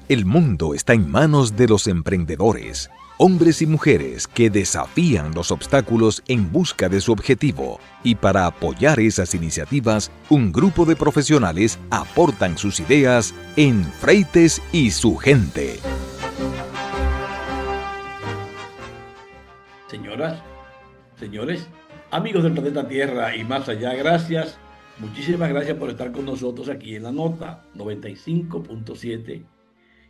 El mundo está en manos de los emprendedores, hombres y mujeres que desafían los obstáculos en busca de su objetivo. Y para apoyar esas iniciativas, un grupo de profesionales aportan sus ideas en Freites y su gente. Señoras, señores, amigos del planeta Tierra y más allá, gracias. Muchísimas gracias por estar con nosotros aquí en la nota 95.7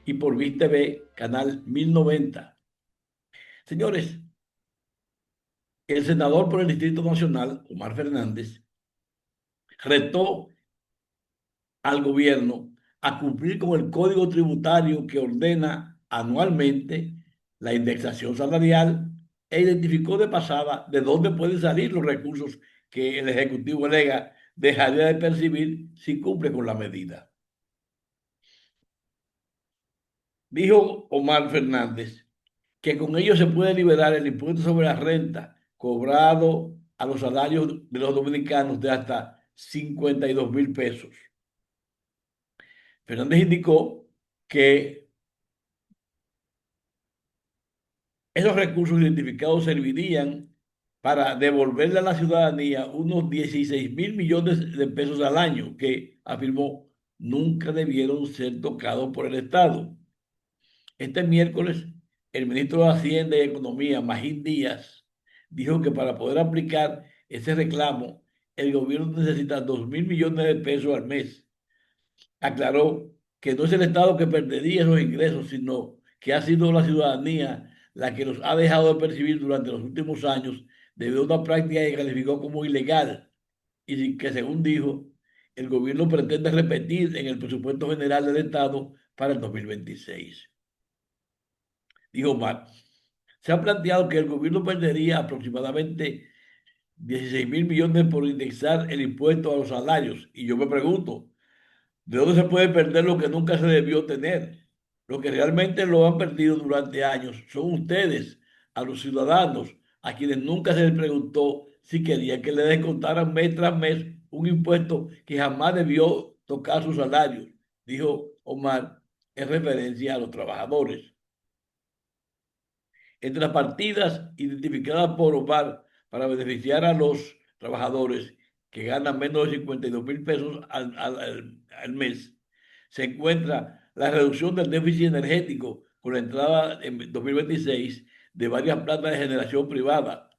y por VIS TV, canal 1090. Señores, el senador por el Distrito Nacional, Omar Fernández, retó al gobierno a cumplir con el código tributario que ordena anualmente la indexación salarial e identificó de pasada de dónde pueden salir los recursos que el Ejecutivo alega dejaría de percibir si cumple con la medida. Dijo Omar Fernández que con ello se puede liberar el impuesto sobre la renta cobrado a los salarios de los dominicanos de hasta 52,000 pesos. Fernández indicó que esos recursos identificados servirían para devolverle a la ciudadanía unos 16,000 millones de pesos al año que, afirmó, nunca debieron ser tocados por el Estado. Este miércoles, el ministro de Hacienda y Economía, Magín Díaz, dijo que para poder aplicar ese reclamo, el gobierno necesita 2,000 millones de pesos al mes. Aclaró que no es el Estado que perdería esos ingresos, sino que ha sido la ciudadanía la que los ha dejado de percibir durante los últimos años debido a una práctica que calificó como ilegal y que, según dijo, el gobierno pretende repetir en el presupuesto general del Estado para el 2026. Dijo Omar, se ha planteado que el gobierno perdería aproximadamente 16,000 millones por indexar el impuesto a los salarios. Y yo me pregunto, ¿de dónde se puede perder lo que nunca se debió tener? Lo que realmente lo han perdido durante años son ustedes, a los ciudadanos, a quienes nunca se les preguntó si querían que le descontaran mes tras mes un impuesto que jamás debió tocar sus salarios, dijo Omar en referencia a los trabajadores. Entre las partidas identificadas por Omar para beneficiar a los trabajadores que ganan menos de 52,000 pesos al mes, se encuentra la reducción del déficit energético con la entrada en 2026 de varias plantas de generación privada.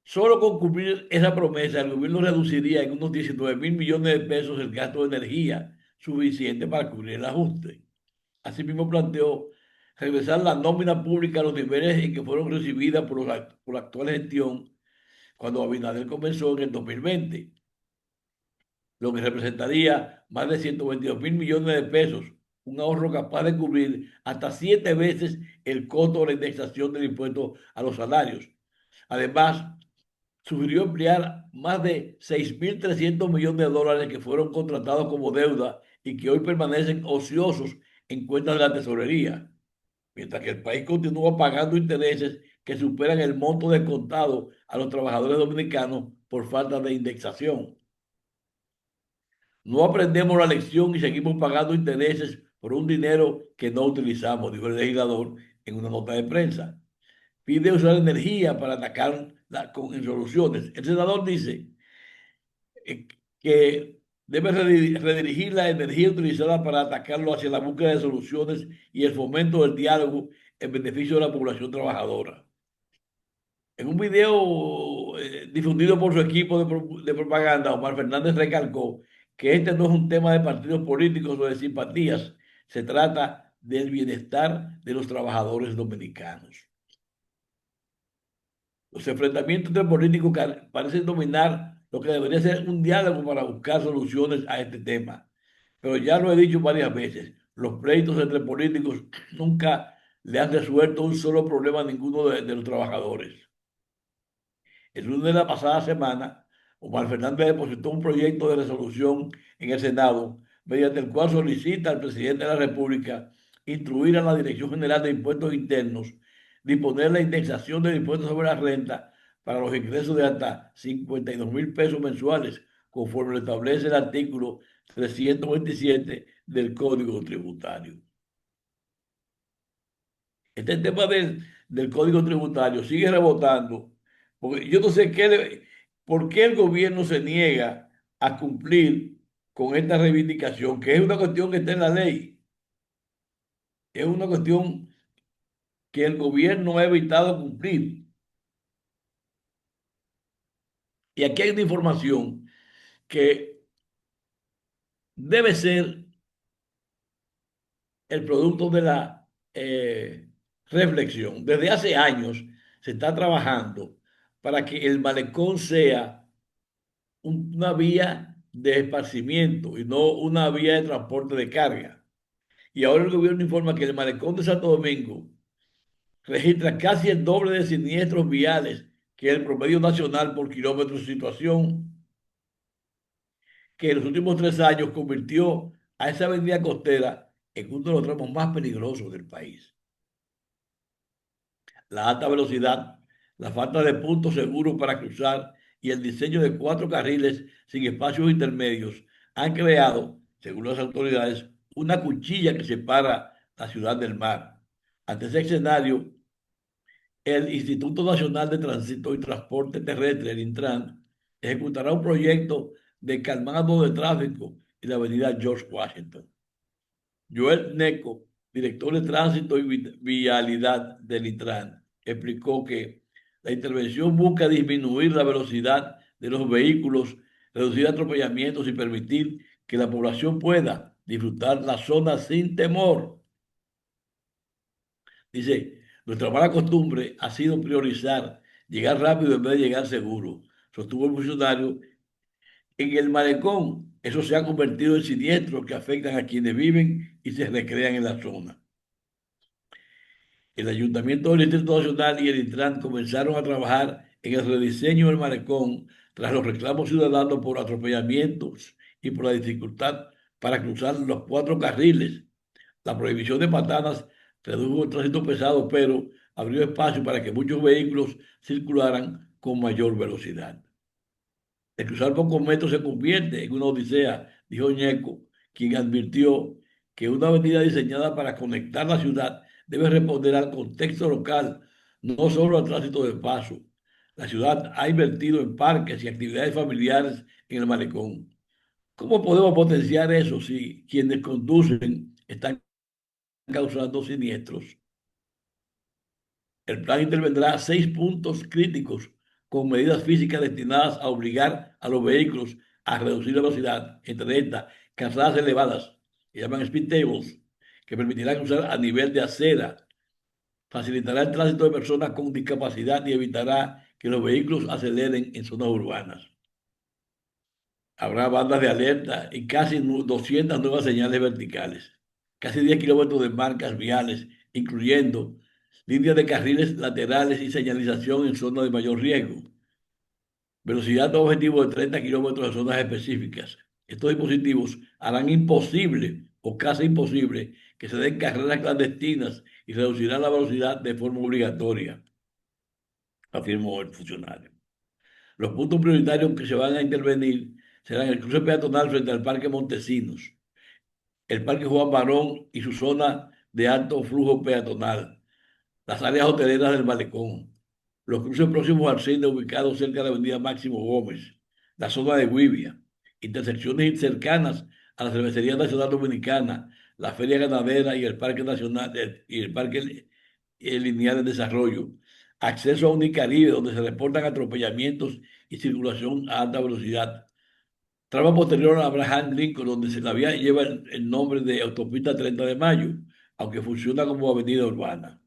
Solo con cumplir esa promesa, el gobierno reduciría en unos 19,000 millones de pesos el gasto de energía, suficiente para cubrir el ajuste. Asimismo, planteó regresar la nómina pública a los niveles en que fueron recibidas por la actual gestión cuando Abinader comenzó en el 2020, lo que representaría más de 122,000 millones de pesos, un ahorro capaz de cubrir hasta 7 veces el costo de la indexación del impuesto a los salarios. Además, sugirió emplear más de 6,300 millones de dólares que fueron contratados como deuda y que hoy permanecen ociosos en cuentas de la tesorería, mientras que el país continúa pagando intereses que superan el monto descontado a los trabajadores dominicanos por falta de indexación. No aprendemos la lección y seguimos pagando intereses por un dinero que no utilizamos, dijo el legislador en una nota de prensa. Pide usar energía para atacar con soluciones. El senador dice que debe redirigir la energía utilizada para atacarlo hacia la búsqueda de soluciones y el fomento del diálogo en beneficio de la población trabajadora. En un video difundido por su equipo de propaganda, Omar Fernández recalcó que este no es un tema de partidos políticos o de simpatías, se trata del bienestar de los trabajadores dominicanos. Los enfrentamientos entre políticos parecen dominar lo que debería ser un diálogo para buscar soluciones a este tema. Pero ya lo he dicho varias veces, los pleitos entre políticos nunca le han resuelto un solo problema a ninguno de los trabajadores. El lunes de la pasada semana, Omar Fernández depositó un proyecto de resolución en el Senado, mediante el cual solicita al presidente de la República instruir a la Dirección General de Impuestos Internos disponer la indexación del impuesto sobre la renta para los ingresos de hasta 52,000 pesos mensuales, conforme lo establece el artículo 327 del Código Tributario. Este tema del Código Tributario sigue rebotando, porque yo no sé por qué el gobierno se niega a cumplir con esta reivindicación, que es una cuestión que está en la ley, es una cuestión que el gobierno ha evitado cumplir. Y aquí hay una información que debe ser el producto de la reflexión. Desde hace años se está trabajando para que el malecón sea una vía de esparcimiento y no una vía de transporte de carga. Y ahora el gobierno informa que el malecón de Santo Domingo registra casi el doble de siniestros viales que el promedio nacional por kilómetro de situación, que en los últimos 3 años convirtió a esa avenida costera en uno de los tramos más peligrosos del país. La alta velocidad, la falta de puntos seguros para cruzar y el diseño de 4 carriles sin espacios intermedios han creado, según las autoridades, una cuchilla que separa la ciudad del mar. Ante ese escenario, el Instituto Nacional de Tránsito y Transporte Terrestre, el Intran, ejecutará un proyecto de calmado de tráfico en la avenida George Washington. Joel Neco, director de Tránsito y Vialidad del Intran, explicó que la intervención busca disminuir la velocidad de los vehículos, reducir atropellamientos y permitir que la población pueda disfrutar la zona sin temor. Dice, nuestra mala costumbre ha sido priorizar llegar rápido en vez de llegar seguro. Sostuvo el funcionario. En el malecón, eso se ha convertido en siniestros que afectan a quienes viven y se recrean en la zona. El Ayuntamiento del Distrito Nacional y el Intran comenzaron a trabajar en el rediseño del malecón tras los reclamos ciudadanos por atropellamientos y por la dificultad para cruzar los 4 carriles. La prohibición de patanas redujo el tránsito pesado, pero abrió espacio para que muchos vehículos circularan con mayor velocidad. El cruzar pocos metros se convierte en una odisea, dijo Ñeco, quien advirtió que una avenida diseñada para conectar la ciudad debe responder al contexto local, no solo al tránsito de paso. La ciudad ha invertido en parques y actividades familiares en el malecón. ¿Cómo podemos potenciar eso si quienes conducen están causando siniestros? El plan intervendrá 6 puntos críticos con medidas físicas destinadas a obligar a los vehículos a reducir la velocidad, entre estas calzadas elevadas, que llaman speed tables, que permitirán cruzar a nivel de acera, facilitará el tránsito de personas con discapacidad y evitará que los vehículos aceleren en zonas urbanas. Habrá bandas de alerta y casi 200 nuevas señales verticales, casi 10 kilómetros de marcas viales, incluyendo líneas de carriles laterales y señalización en zonas de mayor riesgo. Velocidad objetivo de 30 kilómetros en zonas específicas. Estos dispositivos harán imposible o casi imposible que se den carreras clandestinas y reducirán la velocidad de forma obligatoria, afirmó el funcionario. Los puntos prioritarios que se van a intervenir serán el cruce peatonal frente al Parque Montesinos, el Parque Juan Barón y su zona de alto flujo peatonal, las áreas hoteleras del malecón, los cruces próximos al cine ubicados cerca de la avenida Máximo Gómez, la zona de Guivia, intersecciones cercanas a la Cervecería Nacional Dominicana, la Feria Ganadera y el Parque Nacional y el Parque Lineal de Desarrollo, acceso a Unicaribe, donde se reportan atropellamientos y circulación a alta velocidad. Trama posterior a Abraham Lincoln, donde la vía lleva el nombre de Autopista 30 de Mayo, aunque funciona como avenida urbana.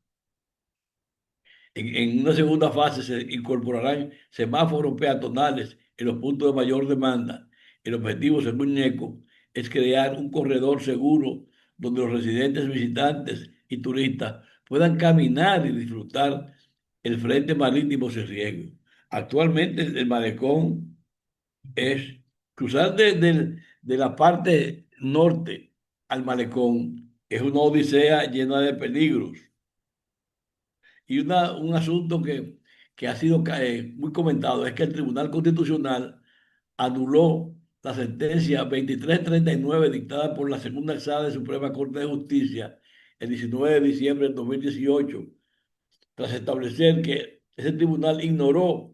En una segunda fase se incorporarán semáforos peatonales en los puntos de mayor demanda. El objetivo, según NECO, es crear un corredor seguro donde los residentes, visitantes y turistas puedan caminar y disfrutar el frente marítimo sin riesgo. Actualmente el malecón es cruzar de la parte norte al malecón. Es una odisea llena de peligros. Y un asunto que ha sido muy comentado es que el Tribunal Constitucional anuló la sentencia 2339 dictada por la segunda sala de Suprema Corte de Justicia, el 19 de diciembre del 2018, tras establecer que ese tribunal ignoró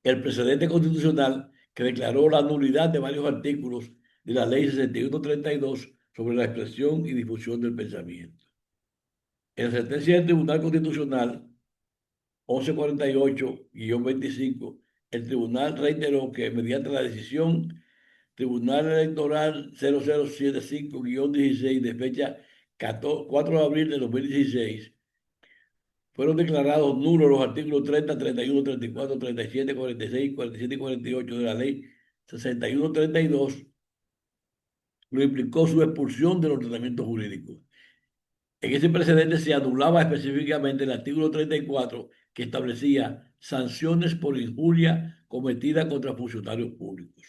el precedente constitucional que declaró la nulidad de varios artículos de la Ley 6132 sobre la expresión y difusión del pensamiento. En la sentencia del Tribunal Constitucional 1148-25, el tribunal reiteró que mediante la decisión Tribunal Electoral 0075-16 de fecha 4 de abril de 2016, fueron declarados nulos los artículos 30, 31, 34, 37, 46, 47 y 48 de la Ley 6132, lo implicó su expulsión del ordenamiento jurídico. En ese precedente se anulaba específicamente el artículo 34 que establecía sanciones por injuria cometida contra funcionarios públicos.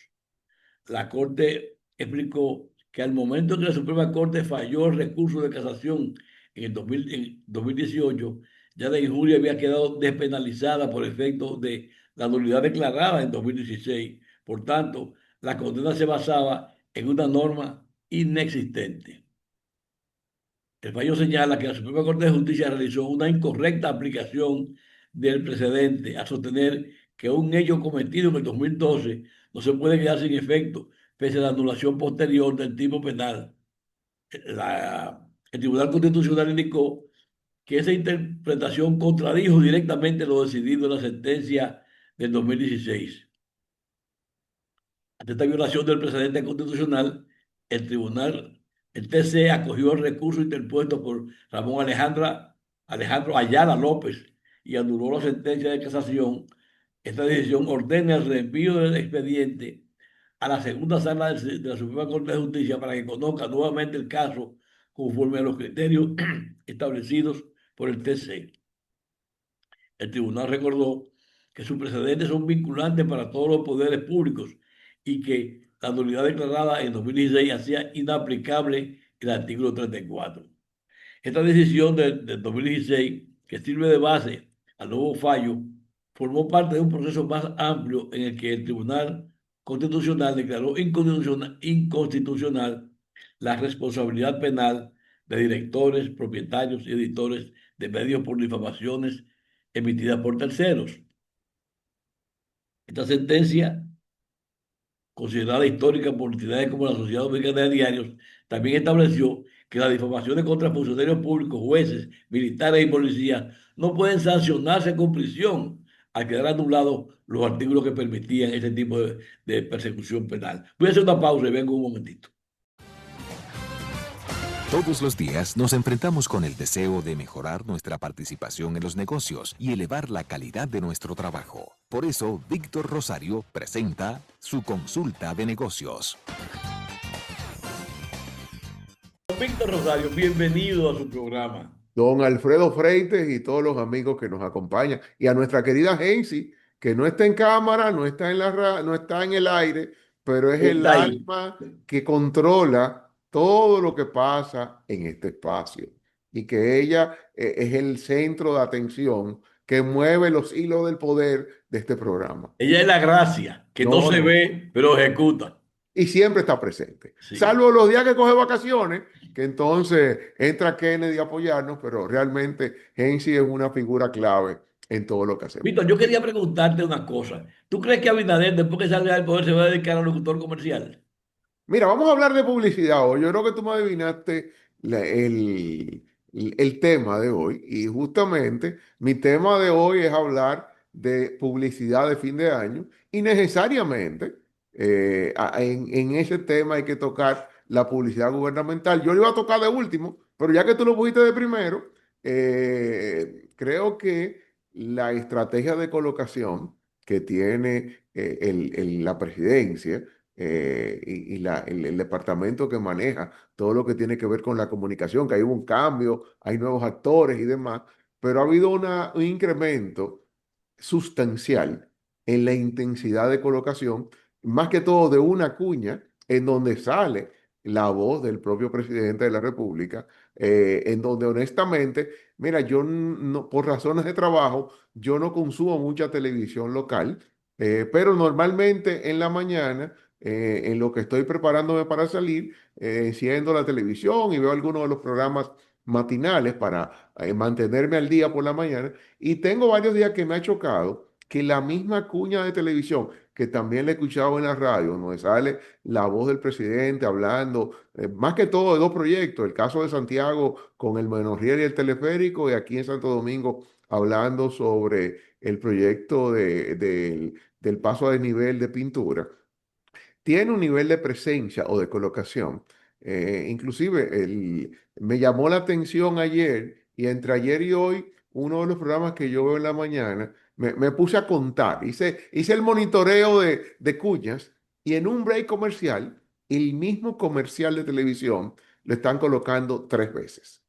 La Corte explicó que al momento que la Suprema Corte falló el recurso de casación en 2018, ya la injuria había quedado despenalizada por efecto de la nulidad declarada en 2016. Por tanto, la condena se basaba en una norma inexistente. El fallo señala que la Suprema Corte de Justicia realizó una incorrecta aplicación del precedente a sostener que un hecho cometido en el 2012 no se puede quedar sin efecto pese a la anulación posterior del tipo penal. El Tribunal Constitucional indicó que esa interpretación contradijo directamente lo decidido en la sentencia del 2016. Ante esta violación del precedente constitucional, el tribunal, el TC, acogió el recurso interpuesto por Ramón Alejandro Ayala López y anuló la sentencia de casación. Esta decisión ordena el reenvío del expediente a la segunda sala de la Suprema Corte de Justicia para que conozca nuevamente el caso conforme a los criterios establecidos por el TC. El tribunal recordó que sus precedentes son vinculantes para todos los poderes públicos y que la nulidad declarada en 2016 hacía inaplicable el artículo 34. Esta decisión del 2016, que sirve de base al nuevo fallo, formó parte de un proceso más amplio en el que el Tribunal Constitucional declaró inconstitucional la responsabilidad penal de directores, propietarios y editores de medios por difamaciones emitidas por terceros. Esta sentencia, considerada histórica por entidades como la Sociedad Dominicana de Diarios, también estableció que las difamaciones contra funcionarios públicos, jueces, militares y policías no pueden sancionarse con prisión al quedar anulados los artículos que permitían ese tipo de persecución penal. Voy a hacer una pausa y vengo un momentito. Todos los días nos enfrentamos con el deseo de mejorar nuestra participación en los negocios y elevar la calidad de nuestro trabajo. Por eso, Víctor Rosario presenta su consulta de negocios. Víctor Rosario, bienvenido a su programa. Don Alfredo Freites y todos los amigos que nos acompañan. Y a nuestra querida Gensi, que no está en cámara, no está no está en el aire, pero es el Está ahí. alma que controla todo lo que pasa en este espacio. Y que ella es el centro de atención que mueve los hilos del poder de este programa. Ella es la gracia, que no se No. ve, pero ejecuta. Y siempre está presente. Sí. Salvo los días que coge vacaciones, que entonces entra Kennedy a apoyarnos, pero realmente Gensi es una figura clave en todo lo que hacemos. Víctor, yo quería preguntarte una cosa. ¿Tú crees que Abinader, después que salga del poder, se va a dedicar al locutor comercial? Mira, vamos a hablar de publicidad hoy. Yo creo que tú me adivinaste el tema de hoy. Y justamente mi tema de hoy es hablar de publicidad de fin de año. Y necesariamente en ese tema hay que tocar la publicidad gubernamental. Yo lo iba a tocar de último, pero ya que tú lo pusiste de primero, creo que la estrategia de colocación que tiene la presidencia el departamento que maneja todo lo que tiene que ver con la comunicación, que hay un cambio, hay nuevos actores y demás, pero ha habido un incremento sustancial en la intensidad de colocación, más que todo de una cuña en donde sale la voz del propio presidente de la República, en donde honestamente, mira, yo no, por razones de trabajo, yo no consumo mucha televisión local, pero normalmente en la mañana en lo que estoy preparándome para salir, enciendo la televisión y veo algunos de los programas matinales para mantenerme al día por la mañana. Y tengo varios días que me ha chocado que la misma cuña de televisión, que también la he escuchado en la radio, donde sale la voz del presidente hablando, más que todo de dos proyectos, el caso de Santiago con el Monorriel y el teleférico, y aquí en Santo Domingo hablando sobre el proyecto del paso a desnivel de pintura, tiene un nivel de presencia o de colocación. Inclusive me llamó la atención ayer y entre ayer y hoy, uno de los programas que yo veo en la mañana, me puse a contar, hice el monitoreo de cuñas y en un break comercial, el mismo comercial de televisión lo están colocando 3 veces.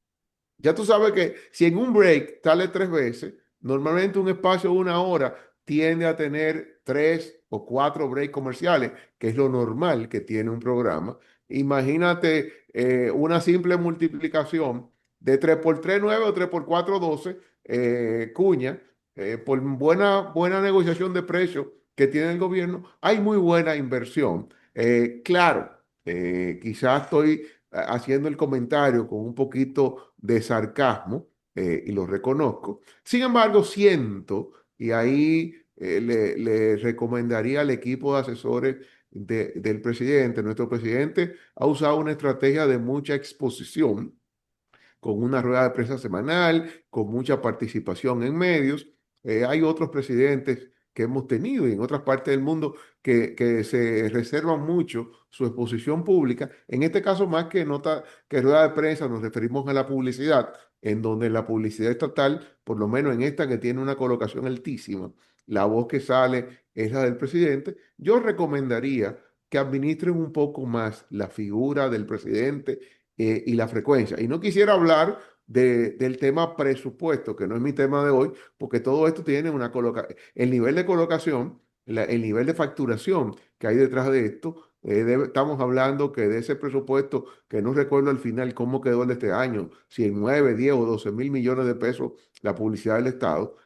Ya tú sabes que si en un break sale 3 veces, normalmente un espacio de 1 hora tiende a tener 3 o 4 breaks comerciales, que es lo normal que tiene un programa. Imagínate una simple multiplicación de 3 por 3 9 o 3 por 4 12 cuña, por buena negociación de precios que tiene el gobierno, hay muy buena inversión. Claro, quizás estoy haciendo el comentario con un poquito de sarcasmo, y lo reconozco. Sin embargo, siento, y ahí le recomendaría al equipo de asesores del presidente, nuestro presidente ha usado una estrategia de mucha exposición con una rueda de prensa semanal, con mucha participación en medios. Hay otros presidentes que hemos tenido y en otras partes del mundo que se reservan mucho su exposición pública. En este caso, más que nota que rueda de prensa, nos referimos a la publicidad, en donde la publicidad estatal, por lo menos en esta que tiene una colocación altísima, la voz que sale es la del presidente. Yo recomendaría que administren un poco más la figura del presidente y la frecuencia. Y no quisiera hablar del tema presupuesto, que no es mi tema de hoy, porque todo esto tiene el nivel de colocación, el nivel de facturación que hay detrás de esto. Estamos hablando que de ese presupuesto, que no recuerdo al final cómo quedó el de este año, si en 9, 10 o 12 mil millones de pesos la publicidad del Estado,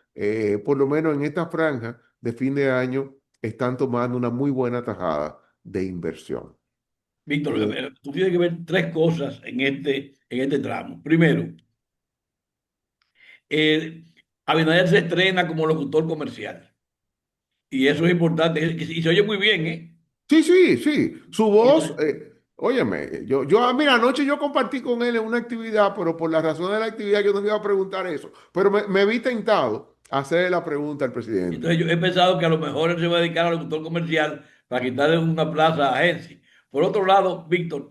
por lo menos en esta franja de fin de año están tomando una muy buena tajada de inversión. Víctor, Eh, tú tienes que ver tres cosas en este tramo. Primero, eh, Abinader se estrena como locutor comercial. Y eso es importante. Y se oye muy bien, ¿eh? Sí, sí, sí. Su Y voz, entonces, óyeme, mira, anoche yo compartí con él en una actividad, pero por la razón de la actividad yo no le iba a preguntar eso. Pero me vi tentado a hacerle la pregunta al presidente. entonces yo he pensado que a lo mejor él se va a dedicar al locutor comercial para quitarle una plaza a agencia. Por otro lado, Víctor,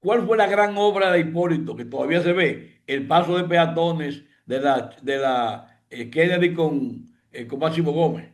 ¿cuál fue la gran obra de Hipólito que todavía se ve? El paso de peatones de la Kennedy con Máximo Gómez.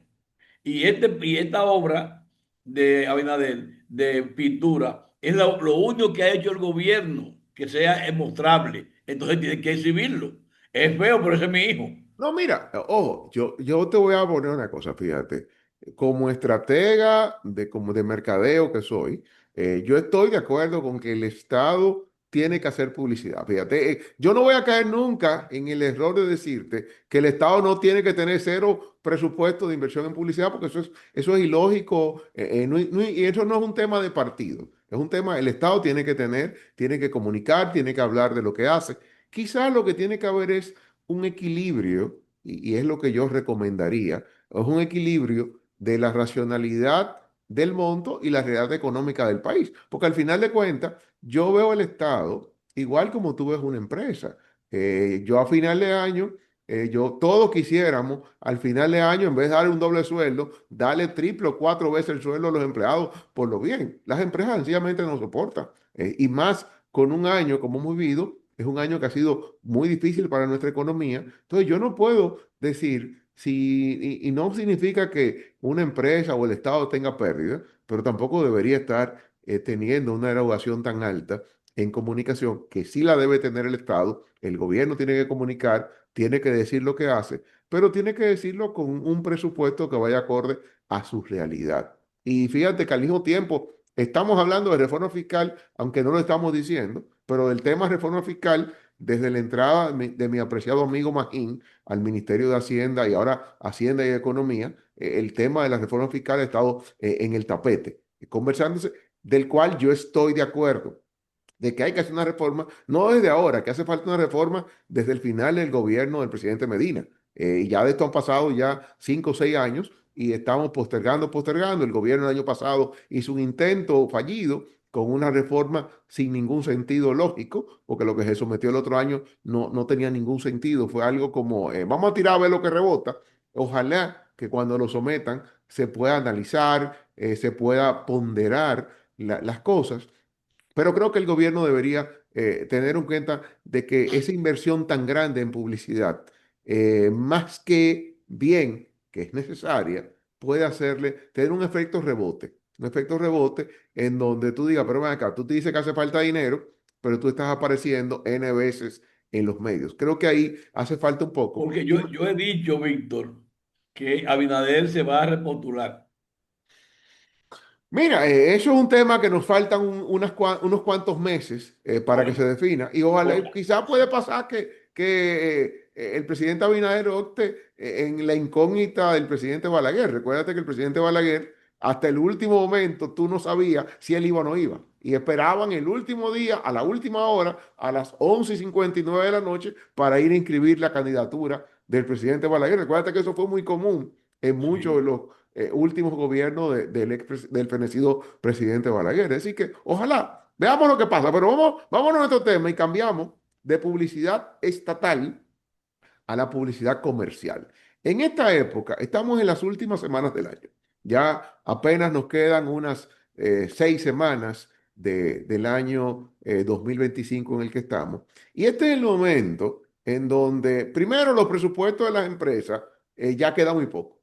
Y esta obra de Abinader de pintura es lo único que ha hecho el gobierno que sea mostrable. Entonces tiene que exhibirlo. Es feo, pero ese es mi hijo. No, mira, ojo, yo te voy a poner una cosa, fíjate. Como estratega como de mercadeo que soy, yo estoy de acuerdo con que el Estado tiene que hacer publicidad. Fíjate, yo no voy a caer nunca en el error de decirte que el Estado no tiene que tener cero presupuesto de inversión en publicidad, porque eso es ilógico, y eso no es un tema de partido. Es un tema, el Estado tiene que comunicar, tiene que hablar de lo que hace. Quizás lo que tiene que haber es un equilibrio, y es lo que yo recomendaría, es un equilibrio de la racionalidad del monto y la realidad económica del país. Porque al final de cuentas, yo veo el Estado igual como tú ves una empresa. Yo a final de año, todos quisiéramos al final de año, en vez de darle un doble sueldo, darle triple o 4 veces el sueldo a los empleados por lo bien. Las empresas sencillamente no soportan. Y más con un año como hemos vivido, es un año que ha sido muy difícil para nuestra economía. Entonces yo no puedo decir y no significa que una empresa o el Estado tenga pérdida, pero tampoco debería estar teniendo una erogación tan alta en comunicación, que sí la debe tener el Estado. El gobierno tiene que comunicar, tiene que decir lo que hace, pero tiene que decirlo con un presupuesto que vaya acorde a su realidad. Y fíjate que al mismo tiempo estamos hablando de reforma fiscal, aunque no lo estamos diciendo, pero del tema reforma fiscal, desde la entrada de mi apreciado amigo Magín al Ministerio de Hacienda y ahora Hacienda y Economía, el tema de la reforma fiscal ha estado en el tapete. conversándose, del cual yo estoy de acuerdo de que hay que hacer una reforma, no desde ahora, que hace falta una reforma desde el final del gobierno del presidente Medina. Y ya de esto han pasado ya 5 o 6 años y estamos postergando, postergando. El gobierno el año pasado hizo un intento fallido con una reforma sin ningún sentido lógico, porque lo que se sometió el otro año no tenía ningún sentido. Fue algo como, vamos a tirar a ver lo que rebota. Ojalá que cuando lo sometan se pueda analizar, se pueda ponderar las cosas, pero creo que el gobierno debería tener en cuenta de que esa inversión tan grande en publicidad, más que bien, que es necesaria, puede hacerle, tener un efecto rebote en donde tú digas, pero ven acá, tú te dices que hace falta dinero, pero tú estás apareciendo N veces en los medios. Creo que ahí hace falta un poco. Porque yo he dicho, Víctor, que Abinader se va a repostular. Mira, eso es un tema que nos faltan unos cuantos meses para que Bueno, se defina y no ojalá, importa. quizás puede pasar que el presidente Abinader opte en la incógnita del presidente Balaguer. Recuérdate que el presidente Balaguer, hasta el último momento, tú no sabías si él iba o no iba. Y esperaban el último día, a la última hora, a las 11:59 de la noche, para ir a inscribir la candidatura del presidente Balaguer. Recuérdate que eso fue muy común en muchos de Sí. los últimos gobiernos del fenecido presidente Balaguer. Así que ojalá, veamos lo que pasa, pero vámonos a nuestro tema y cambiamos de publicidad estatal a la publicidad comercial. En esta época, estamos en las últimas semanas del año. Ya apenas nos quedan unas 6 semanas del año 2025 en el que estamos. Y este es el momento en donde, primero, los presupuestos de las empresas ya quedan muy poco.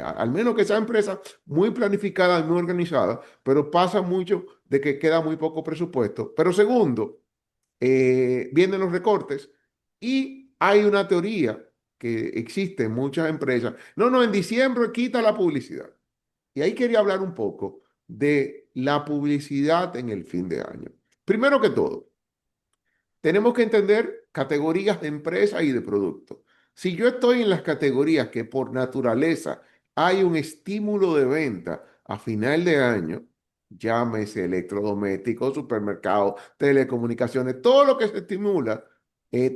Al menos que sea empresa muy planificada y muy organizada, pero pasa mucho de que queda muy poco presupuesto. Pero segundo, vienen los recortes y hay una teoría que existe en muchas empresas. No, no, en diciembre quita la publicidad. Y ahí quería hablar un poco de la publicidad en el fin de año. Primero que todo, tenemos que entender categorías de empresa y de producto. Si yo estoy en las categorías que por naturaleza hay un estímulo de venta a final de año, llámese electrodomésticos, supermercados, telecomunicaciones, todo lo que se estimula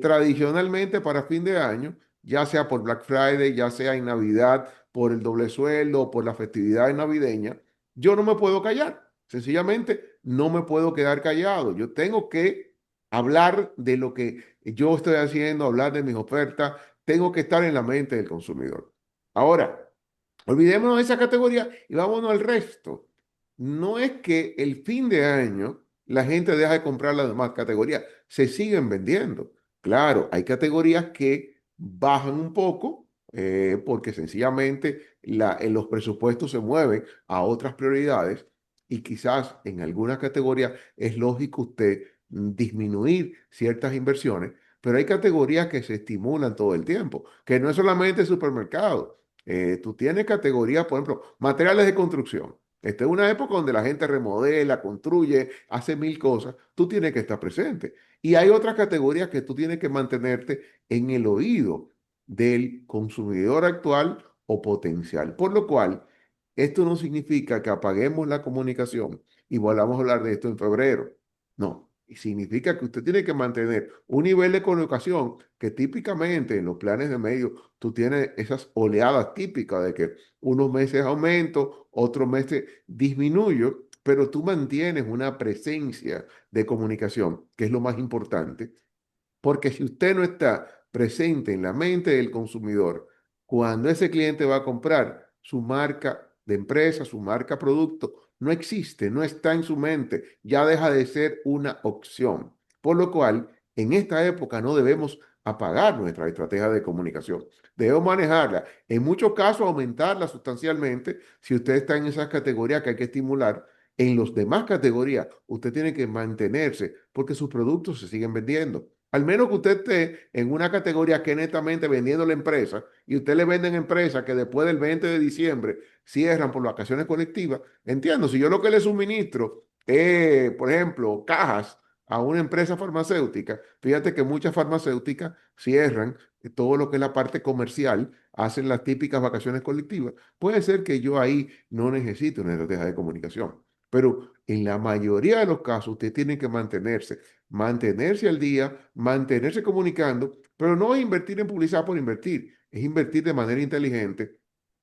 tradicionalmente para fin de año, ya sea por Black Friday, ya sea en Navidad, por el doble sueldo, por la festividad navideña, yo no me puedo callar. Sencillamente no me puedo quedar callado. Yo tengo que hablar de lo que yo estoy haciendo, hablar de mis ofertas, tengo que estar en la mente del consumidor. Ahora, olvidémonos de esa categoría y vámonos al resto. No es que el fin de año la gente deja de comprar las demás categorías, se siguen vendiendo. Claro, hay categorías que bajan un poco porque sencillamente los presupuestos se mueven a otras prioridades y quizás en algunas categorías es lógico usted disminuir ciertas inversiones, pero hay categorías que se estimulan todo el tiempo, que no es solamente supermercado. Tú tienes categorías, por ejemplo, materiales de construcción. Esta es una época donde la gente remodela, construye, hace mil cosas. Tú tienes que estar presente. Y hay otras categorías que tú tienes que mantenerte en el oído del consumidor actual o potencial. Por lo cual, esto no significa que apaguemos la comunicación y volvamos a hablar de esto en febrero. No, y significa que usted tiene que mantener un nivel de colocación que típicamente en los planes de medios tú tienes esas oleadas típicas de que unos meses aumento, otros meses disminuyo, pero tú mantienes una presencia de comunicación, que es lo más importante, porque si usted no está presente en la mente del consumidor, cuando ese cliente va a comprar su marca de empresa, su marca producto, no existe, no está en su mente, ya deja de ser una opción. Por lo cual, en esta época no debemos apagar nuestra estrategia de comunicación. Debemos manejarla. En muchos casos, aumentarla sustancialmente si usted está en esas categorías que hay que estimular. En las demás categorías, usted tiene que mantenerse porque sus productos se siguen vendiendo. Al menos que usted esté en una categoría que netamente vendiendo la empresa y usted le venden empresas que después del 20 de diciembre cierran por vacaciones colectivas. Entiendo, si yo lo que le suministro es, por ejemplo, cajas a una empresa farmacéutica, fíjate que muchas farmacéuticas cierran todo lo que es la parte comercial, hacen las típicas vacaciones colectivas. Puede ser que yo ahí no necesite una estrategia de comunicación. pero en la mayoría de los casos usted tiene que mantenerse al día, mantenerse comunicando, pero no es invertir en publicidad por invertir, es invertir de manera inteligente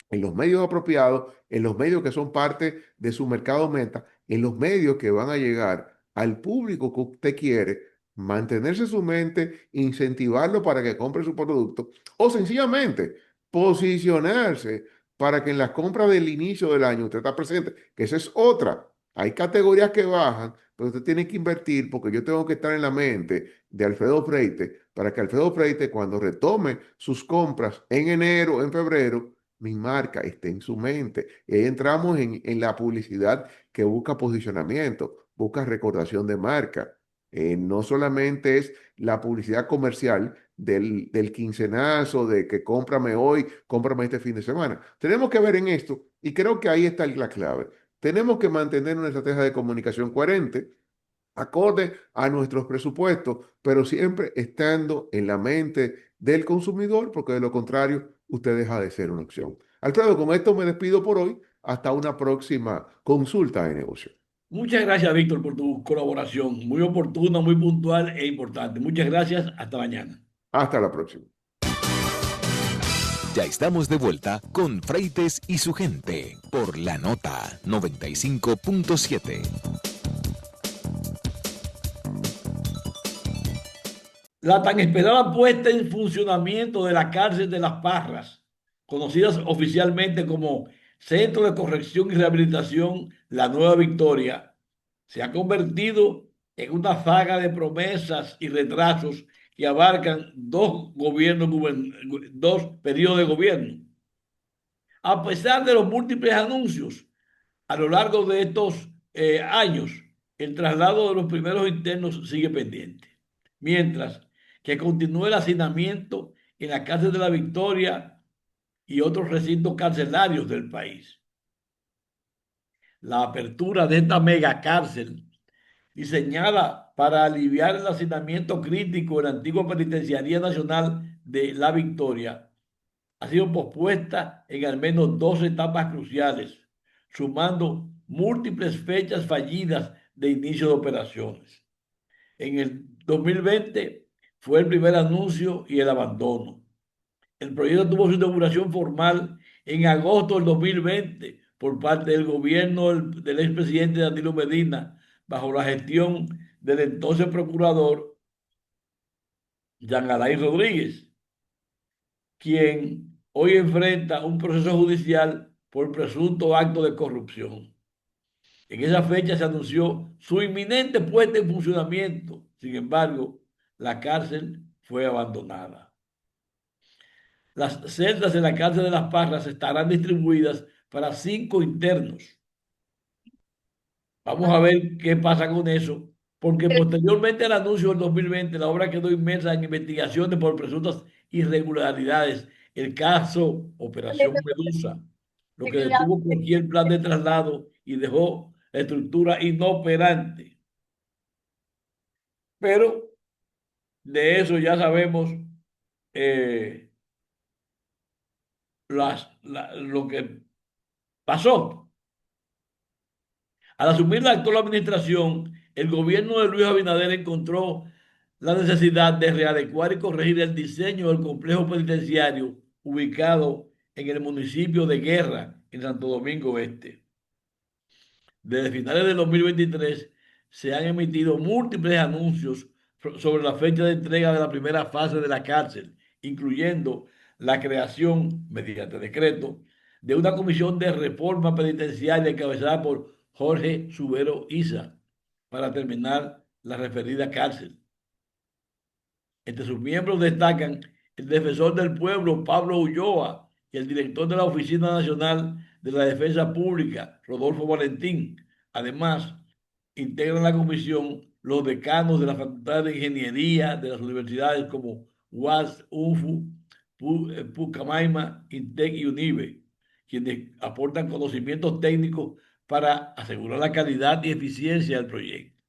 en los medios apropiados, en los medios que son parte de su mercado meta, en los medios que van a llegar al público que usted quiere, mantenerse su mente, incentivarlo para que compre su producto o sencillamente posicionarse para que en las compras del inicio del año usted está presente, que esa es otra. Hay categorías que bajan, pero usted tiene que invertir porque yo tengo que estar en la mente de Alfredo Freite para que Alfredo Freite cuando retome sus compras en enero, en febrero, mi marca esté en su mente. Y ahí entramos en la publicidad que busca posicionamiento, busca recordación de marca. No solamente es la publicidad comercial del quincenazo, de que cómprame hoy, cómprame este fin de semana. Tenemos que ver en esto, y creo que ahí está la clave. Tenemos que mantener una estrategia de comunicación coherente, acorde a nuestros presupuestos, pero siempre estando en la mente del consumidor, porque de lo contrario, usted deja de ser una opción. Alfredo, con esto me despido por hoy. Hasta una próxima consulta de negocio. Muchas gracias, Víctor, por tu colaboración. Muy oportuna, muy puntual e importante. Muchas gracias. Hasta mañana. Hasta la próxima. Ya estamos de vuelta con Freites y su gente por la nota 95.7. La tan esperada puesta en funcionamiento de la cárcel de Las Parras, conocidas oficialmente como Centro de Corrección y Rehabilitación La Nueva Victoria, se ha convertido en una saga de promesas y retrasos que abarcan dos periodos de gobierno. A pesar de los múltiples anuncios a lo largo de estos años, el traslado de los primeros internos sigue pendiente. Mientras que continúa el hacinamiento en la cárcel de la Victoria y otros recintos carcelarios del país. La apertura de esta megacárcel, diseñada para aliviar el hacinamiento crítico en la antigua Penitenciaría Nacional de la Victoria, ha sido pospuesta en al menos dos etapas cruciales, sumando múltiples fechas fallidas de inicio de operaciones. En el 2020 fue el primer anuncio y el abandono. El proyecto tuvo su inauguración formal en agosto del 2020 por parte del gobierno del expresidente Danilo Medina, bajo la gestión del entonces procurador Jean Alain Rodríguez, quien hoy enfrenta un proceso judicial por presunto acto de corrupción. En esa fecha se anunció su inminente puesta en funcionamiento. Sin embargo, la cárcel fue abandonada. Las celdas de la cárcel de Las Parras estarán distribuidas para 5 internos. Vamos a ver qué pasa con eso, porque posteriormente al anuncio del 2020, la obra quedó inmersa en investigaciones por presuntas irregularidades. El caso Operación Medusa, lo que detuvo cualquier plan de traslado y dejó la estructura inoperante. Pero de eso ya sabemos eh, lo que pasó. Al asumir la actual administración, el gobierno de Luis Abinader encontró la necesidad de readecuar y corregir el diseño del complejo penitenciario ubicado en el municipio de Guerra, en Santo Domingo Este. Desde finales del 2023 se han emitido múltiples anuncios sobre la fecha de entrega de la primera fase de la cárcel, incluyendo la creación, mediante decreto, de una comisión de reforma penitenciaria encabezada por Jorge Subero Isa para terminar la referida cárcel. Entre sus miembros destacan el defensor del pueblo, Pablo Ulloa, y el director de la Oficina Nacional de la Defensa Pública, Rodolfo Valentín. Además, integran la comisión los decanos de la Facultad de Ingeniería de las universidades como UAS, UNFU, Pucamaima, INTEC y UNIBE, quienes aportan conocimientos técnicos para asegurar la calidad y eficiencia del proyecto.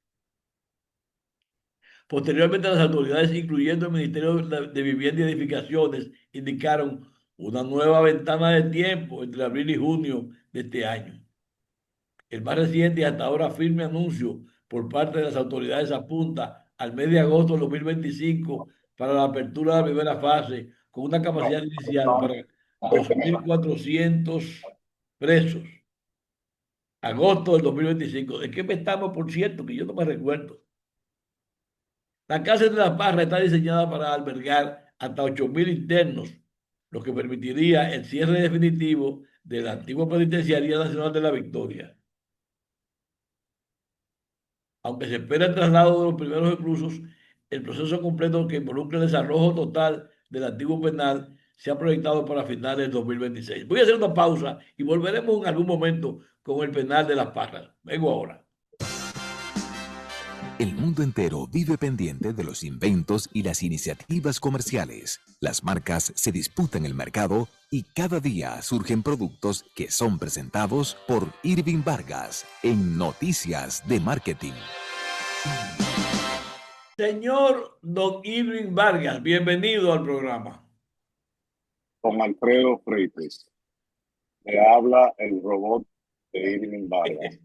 Posteriormente, las autoridades, incluyendo el Ministerio de Vivienda y Edificaciones, indicaron una nueva ventana de tiempo entre abril y junio de este año. El más reciente y hasta ahora firme anuncio por parte de las autoridades apunta al mes de agosto de 2025 para la apertura de la primera fase, con una capacidad inicial para 2.400 presos. Agosto del 2025. ¿De qué mes estamos, por cierto? Que yo no me recuerdo. La cárcel de La Parra está diseñada para albergar hasta 8.000 internos, lo que permitiría el cierre definitivo de la antigua Penitenciaría Nacional de la Victoria. Aunque se espera el traslado de los primeros reclusos, el proceso completo que involucra el desarrollo total del antiguo penal se ha proyectado para finales del 2026. Voy a hacer una pausa y volveremos en algún momento con el penal de Las Parras. Vengo ahora. El mundo entero vive pendiente de los inventos y las iniciativas comerciales. Las marcas se disputan el mercado y cada día surgen productos que son presentados por Irving Vargas en Noticias de Marketing. Señor Don Irving Vargas, bienvenido al programa. Con Alfredo Freites. Le habla el robot de Irving Vargas.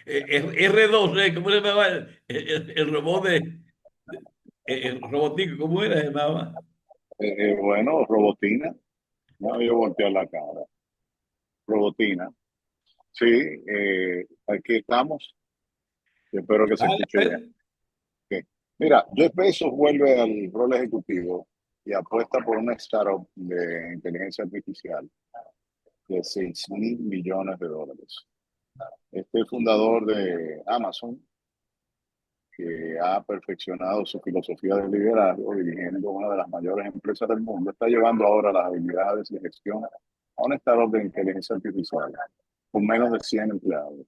R2, ¿cómo se llamaba? El robot el robotico, ¿cómo era? Se llamaba. Bueno, Robotina. No, yo volteé la cara. Robotina. Sí, aquí estamos. Espero que se Dale, escuche bien. Ok. Mira, Jeff Bezos vuelve al rol ejecutivo y apuesta por una startup de inteligencia artificial de $6.000 millones. Este fundador de Amazon, que ha perfeccionado su filosofía de liderazgo, dirigiendo una de las mayores empresas del mundo, está llevando ahora las habilidades de gestión a un startup de inteligencia artificial con menos de 100 empleados.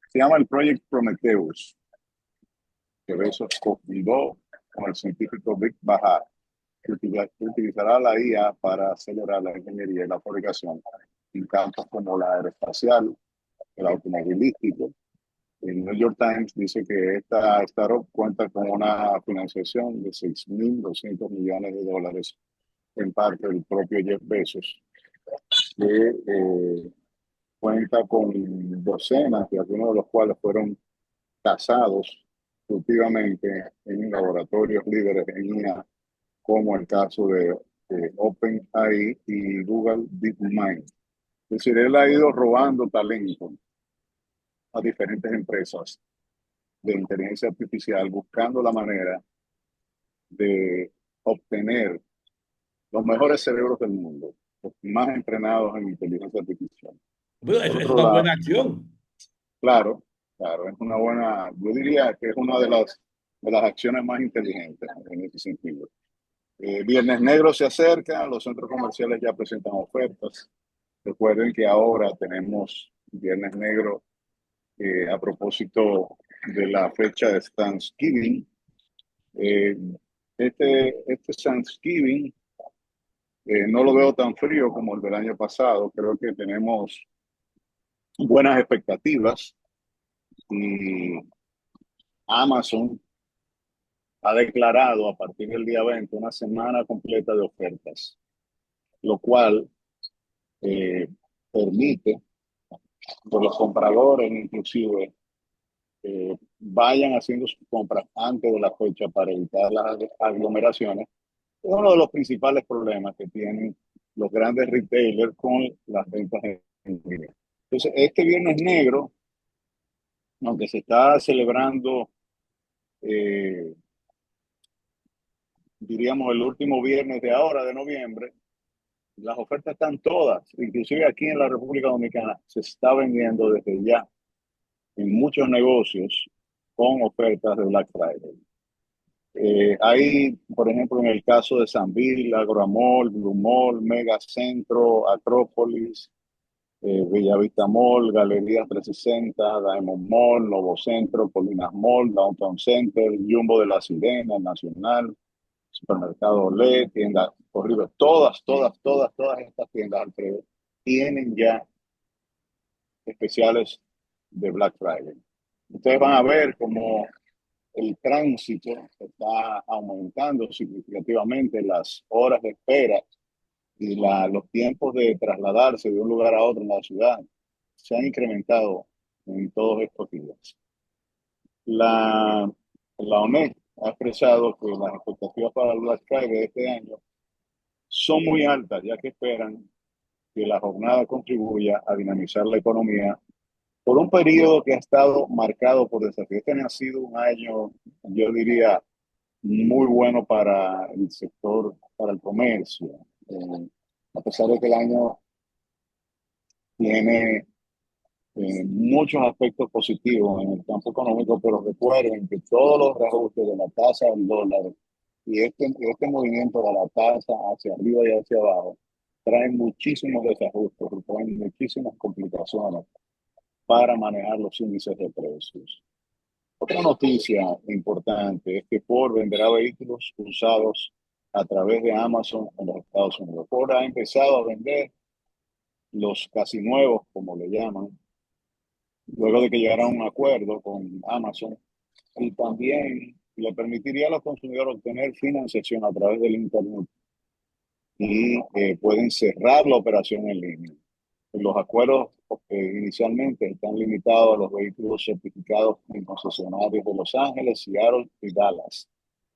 Se llama el Project Prometheus, que Bezos cofundó con el científico Vic Bahar, que utilizará la IA para acelerar la ingeniería y la fabricación en campos como la aeroespacial, el automovilístico. El New York Times dice que esta startup cuenta con una financiación de $6.200 millones, en parte del propio Jeff Bezos, que cuenta con docenas, y algunos de los cuales fueron casados últimamente en laboratorios líderes en IA, como el caso de OpenAI y Google DeepMind. Es decir, él ha ido robando talento a diferentes empresas de inteligencia artificial, buscando la manera de obtener los mejores cerebros del mundo, los más entrenados en inteligencia artificial. Bueno, Por es otro una lado, buena acción. claro, claro, es una buena, yo diría que es una de las acciones más inteligentes en ese sentido. Viernes Negro se acerca, los centros comerciales ya presentan ofertas. Recuerden que ahora tenemos Viernes Negro a propósito de la fecha de Thanksgiving. Eh, este Thanksgiving no lo veo tan frío como el del año pasado. Creo que tenemos buenas expectativas y Amazon ha declarado a partir del día 20 una semana completa de ofertas, lo cual eh, permite que los compradores inclusive vayan haciendo sus compras antes de la fecha para evitar las aglomeraciones. Es uno de los principales problemas que tienen los grandes retailers con las ventas en línea. Entonces, este Viernes Negro, aunque se está celebrando, eh, diríamos, el último viernes de ahora, de noviembre, las ofertas están todas, inclusive aquí en la República Dominicana, se está vendiendo desde ya en muchos negocios con ofertas de Black Friday. Hay, por ejemplo, en el caso de Sanvil, Agromall, Blue Mall, Mega Centro, Acrópolis, Bellavista Mall, Galerías 360, Diamond Mall, Novo Centro, Colinas Mall, Downtown Center, Jumbo de la Sirena, Nacional, Supermercado Olé, Tiendas Corrido, todas estas tiendas, Alfredo, tienen ya especiales de Black Friday. Ustedes van a ver cómo el tránsito está aumentando significativamente, las horas de espera y los tiempos de trasladarse de un lugar a otro en la ciudad se han incrementado en todos estos días. La ONEC ha expresado que las expectativas para el Black Friday de este año son muy altas, ya que esperan que la jornada contribuya a dinamizar la economía por un periodo que ha estado marcado por desafíos. Este ha sido un año, yo diría, muy bueno para el sector, para el comercio. A pesar de que el año tiene muchos aspectos positivos en el campo económico, pero recuerden que todos los reajustes de la tasa del dólar y este movimiento de la tasa hacia arriba y hacia abajo traen muchísimos desajustes, traen muchísimas complicaciones para manejar los índices de precios. Otra noticia importante es que Ford venderá vehículos usados a través de Amazon en los Estados Unidos. Ford ha empezado a vender los casi nuevos, como le llaman, luego de que llegara a un acuerdo con Amazon, y también le permitiría a los consumidores obtener financiación a través del Internet y pueden cerrar la operación en línea. Los acuerdos inicialmente están limitados a los vehículos certificados en concesionarios de Los Ángeles, Seattle y Dallas.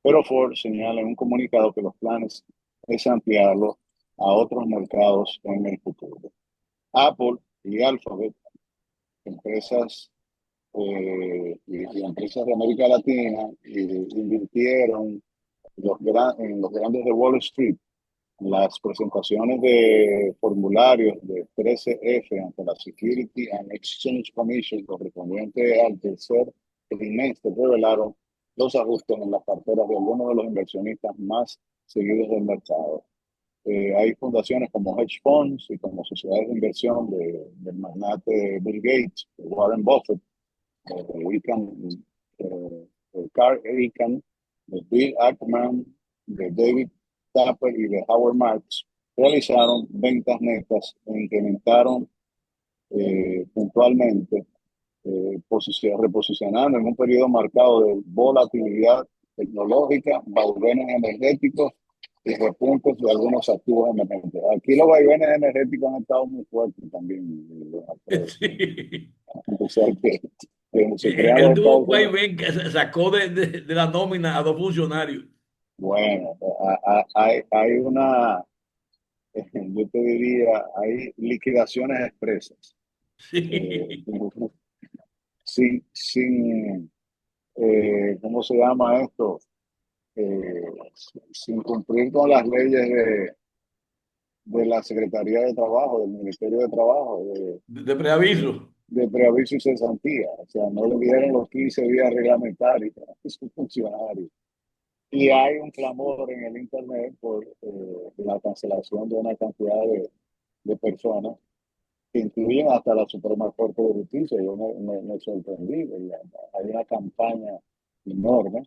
Pero Ford señala en un comunicado que los planes es ampliarlo a otros mercados en el futuro. Apple y Alphabet, empresas y empresas de América Latina, invirtieron en los grandes de Wall Street. Las presentaciones de formularios de 13F ante la Security and Exchange Commission correspondiente al tercer trimestre revelaron los ajustes en las carteras de algunos de los inversionistas más seguidos del mercado. Hay fundaciones como hedge funds y como sociedades de inversión del magnate Bill Gates, Warren Buffett, Carl Icahn, de Bill Ackman, de David Tepper y de Howard Marks, realizaron ventas netas e incrementaron puntualmente, reposicionando en un periodo marcado de volatilidad tecnológica, vaivenes energéticos y repuntes de algunos activos emergentes. Aquí los vaivenes energéticos han estado muy fuertes también. Sí. Entonces, que se crean El los tuvo Estados un Unidos. vaivén que sacó de la nómina a 2 funcionarios. Bueno, hay una, yo te diría, hay liquidaciones expresas. Sí. Sin ¿cómo se llama esto? Eh, Sin cumplir con las leyes de la Secretaría de Trabajo, del Ministerio de Trabajo, De preaviso. de preaviso y cesantía. O sea, no le dieron los 15 días reglamentarios a sus funcionarios. Y hay un clamor en el Internet por la cancelación de una cantidad de personas que incluyen hasta la Suprema Corte de Justicia. Yo me sorprendí. Hay una campaña enorme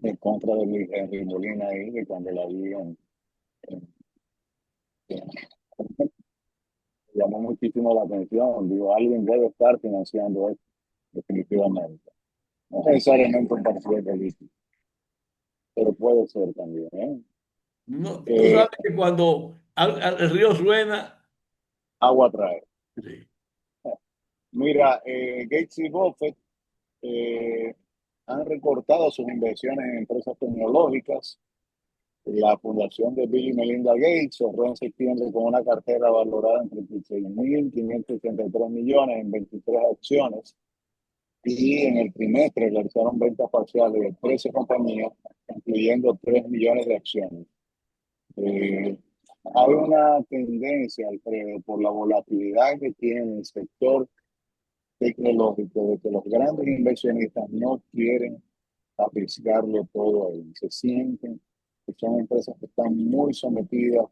en contra de Luis Henry Molina ahí, de cuando la vi me llamó muchísimo la atención. Digo, alguien debe estar financiando esto, definitivamente. No necesariamente un partido político, pero puede ser también. No, tú Eh, sabes que cuando el río suena, Agua trae. sí. Mira, Gates y Buffett eh, han recortado sus inversiones en empresas tecnológicas. La fundación de Bill y Melinda Gates cerró en septiembre con una cartera valorada en 36.583 millones en 23 acciones, y en el trimestre realizaron ventas parciales de 13 compañías, incluyendo 3 millones de acciones. Hay una tendencia, Alfredo, por la volatilidad que tiene el sector tecnológico, de que los grandes inversionistas no quieren arriesgarlo todo ahí. Se sienten que son empresas que están muy sometidas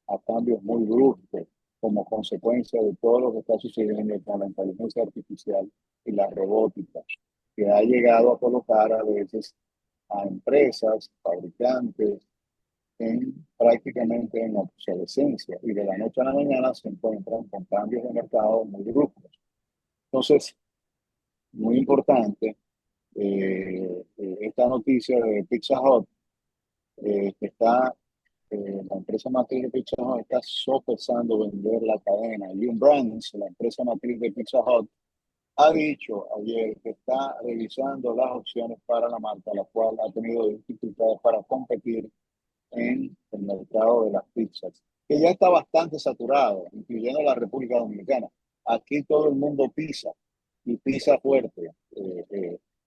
a cambios muy bruscos como consecuencia de todo lo que está sucediendo con la inteligencia artificial y la robótica, que ha llegado a colocar a veces a empresas, fabricantes, prácticamente en obsolescencia, y de la noche a la mañana se encuentran con cambios de mercado muy bruscos. Entonces, muy importante, esta noticia de Pizza Hut, que está, la empresa matriz de Pizza Hut está sopesando vender la cadena. Yum Brands, la empresa matriz de Pizza Hut, ha dicho ayer que está revisando las opciones para la marca, la cual ha tenido dificultades para competir en el mercado de las pizzas, que ya está bastante saturado, incluyendo la República Dominicana. Aquí todo el mundo pizza y pizza fuerte.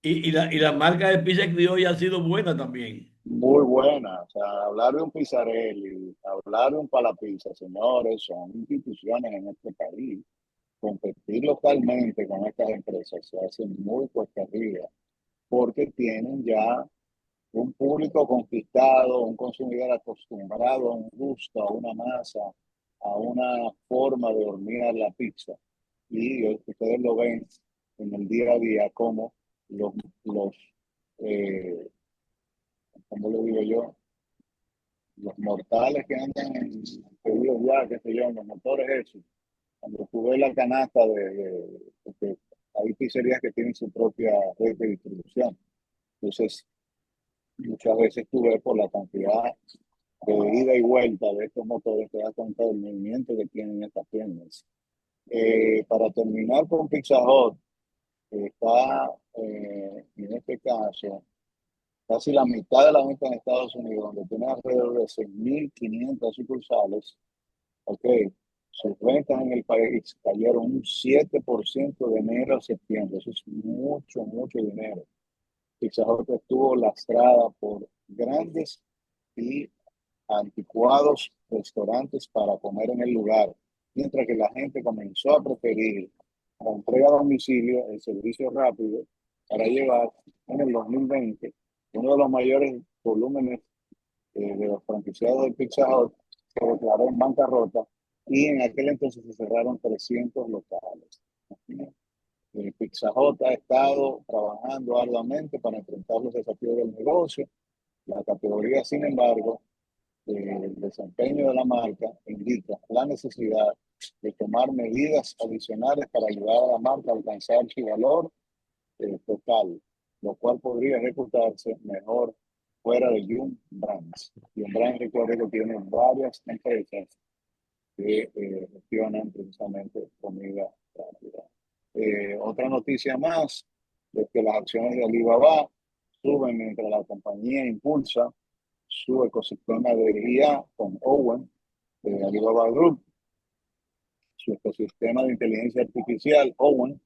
Y la marca de pizza criolla ha sido buena también. Muy buena. O sea, hablar de un Pizzarelli, hablar de un Palapizza, señores, son instituciones en este país. Competir localmente con estas empresas se hace muy cuesta arriba porque tienen ya un público conquistado, un consumidor acostumbrado a un gusto, a una masa, a una forma de hornear la pizza. Y ustedes lo ven en el día a día como los eh, ¿cómo le digo yo? Los mortales que andan en pedidos ya, qué sé yo, en los motores esos. Cuando tú ves la canasta porque hay pizzerías que tienen su propia red de distribución. Entonces, muchas veces tú ves por la cantidad de ida y vuelta de estos motores, te das cuenta del movimiento que tienen estas tiendas. Para terminar con Pizza Hut, está en este caso casi la mitad de la venta en Estados Unidos, donde tiene alrededor de 6.500 sucursales. Ok, sus ventas en el país cayeron un 7% de enero a septiembre. Eso es mucho, mucho dinero. Pizza Hut estuvo lastrada por grandes y anticuados restaurantes para comer en el lugar, mientras que la gente comenzó a preferir la entrega a domicilio, el servicio rápido para llevar. En el 2020 uno de los mayores volúmenes de los franquiciados de Pizza Hut se declaró en bancarrota y en aquel entonces se cerraron 300 locales. Pizza Hut ha estado trabajando arduamente para enfrentar los desafíos del negocio. La categoría, sin embargo, el desempeño de la marca indica la necesidad de tomar medidas adicionales para ayudar a la marca a alcanzar su valor total, lo cual podría ejecutarse mejor fuera de Yum Brands. Yum Brands, recuerda que tiene varias empresas que gestionan precisamente comida rápida. Otra noticia más es que las acciones de Alibaba suben mientras la compañía impulsa su ecosistema de IA con Owen, de Alibaba Group. Su ecosistema de inteligencia artificial, Owen,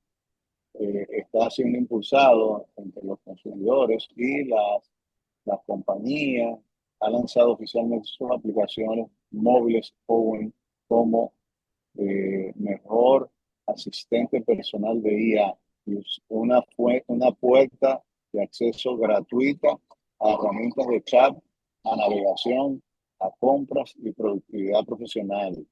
está siendo impulsado entre los consumidores y las compañías. Ha lanzado oficialmente sus aplicaciones móviles Owen como mejor asistente personal de IA, una puerta de acceso gratuita a herramientas de chat, a navegación, a compras y productividad profesional.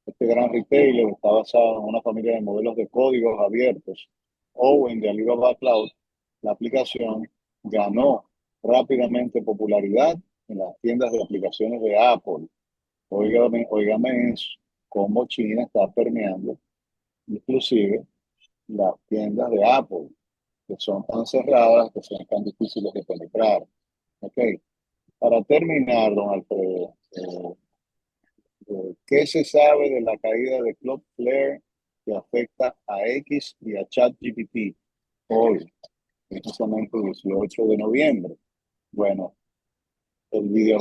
Este gran retailer está basado en una familia de modelos de códigos abiertos. Owen de Alibaba Cloud, la aplicación ganó rápidamente popularidad en las tiendas de aplicaciones de Apple. Óigame eso, cómo China está permeando inclusive las tiendas de Apple, que son tan cerradas, que son tan difíciles de penetrar. Ok, para terminar, don Alfredo, ¿qué se sabe de la caída de Cloudflare que afecta a X y a ChatGPT hoy, precisamente el 18 de noviembre? Bueno, el League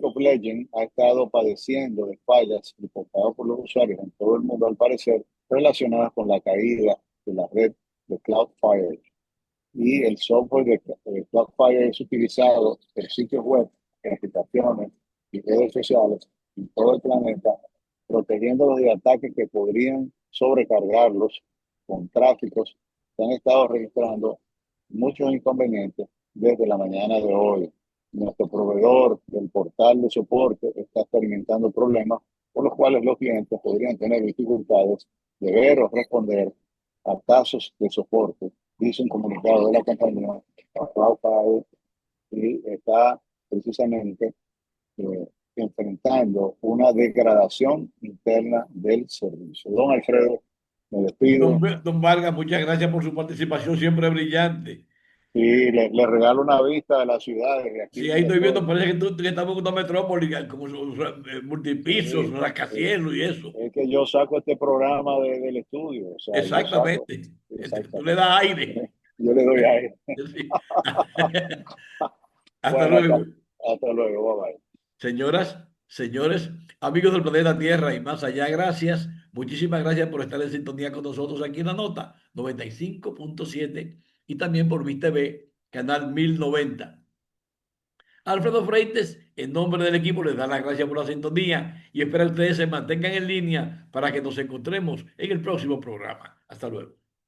of Legends ha estado padeciendo de fallas reportadas por los usuarios en todo el mundo, al parecer, relacionadas con la caída de la red de Cloudflare. Y el software de Cloudflare es utilizado en sitios web, en aplicaciones y redes sociales en todo el planeta, protegiéndolos de ataques que podrían sobrecargarlos con tráficos. Se han estado registrando muchos inconvenientes desde la mañana de hoy. Nuestro proveedor del portal de soporte está experimentando problemas por los cuales los clientes podrían tener dificultades de ver o responder a casos de soporte, dice un comunicado de la compañía Cloudflare, y está precisamente enfrentando una degradación interna del servicio. Don Alfredo, me despido. Don Vargas, muchas gracias por su participación, siempre brillante. Sí, le regalo una vista de la ciudad desde aquí Sí, en ahí el estoy viendo, estudio. parece que, que estamos en una metrópoli, como multipisos, Sí, rascacielos y eso. es que yo saco este programa del estudio, o sea, yo saco, Exactamente. Tú le exactamente. das aire. Yo le doy ahí. Sí. Hasta Bueno, luego. hasta luego, bye bye. Señoras, señores, amigos del planeta Tierra y más allá, gracias. Muchísimas gracias por estar en sintonía con nosotros aquí en la nota 95.7 y también por Mi TV, canal 1090. Alfredo Freites, en nombre del equipo, les da las gracias por la sintonía y espero que ustedes se mantengan en línea para que nos encontremos en el próximo programa. Hasta luego.